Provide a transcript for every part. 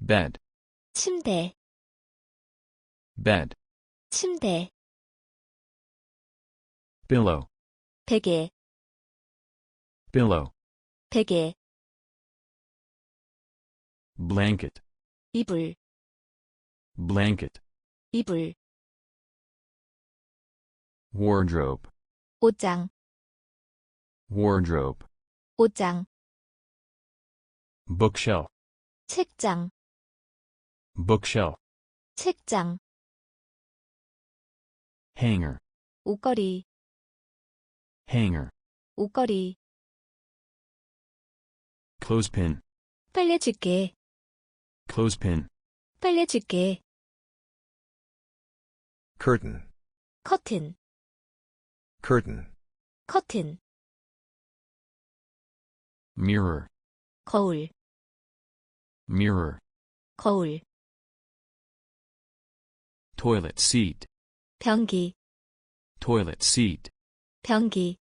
bed, 침대, bed, 침대, pillow, 베개, pillow, 베개, blanket, 이불, blanket, 이불, wardrobe, 옷장, wardrobe, 옷장, bookshelf, 책장, bookshelf, 책장, hanger, 옷걸이, hanger, 옷걸이, clothespin, 빨래집게, clothespin, 빨래집게, curtain, 커튼, curtain, 커튼, mirror, 거울, mirror, 거울, toilet seat, 변기, toilet seat, 변기,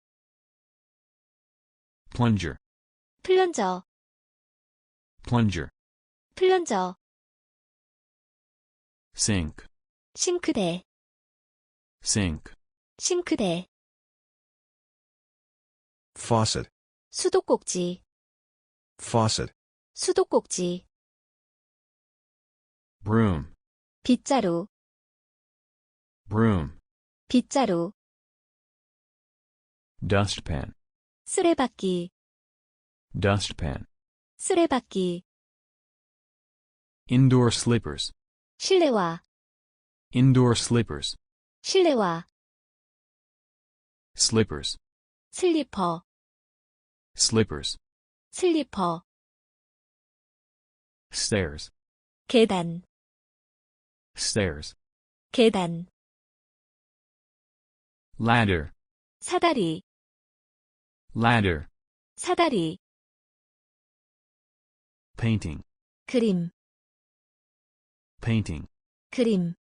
plunger, 플런저, plunger, 플런저, sink, 싱크대, sink, 싱크대, faucet, 수도꼭지, faucet, 수도꼭지, broom, 빗자루, broom, 빗자루, dustpan, 쓰레받기, dustpan, 쓰레받기, indoor slippers, 실내화, indoor slippers, 실내화, slippers, 슬리퍼, slippers, 슬리퍼, stairs, 계단, stairs, 계단, ladder, 사다리, ladder, 사다리, painting, 그림, painting, 그림,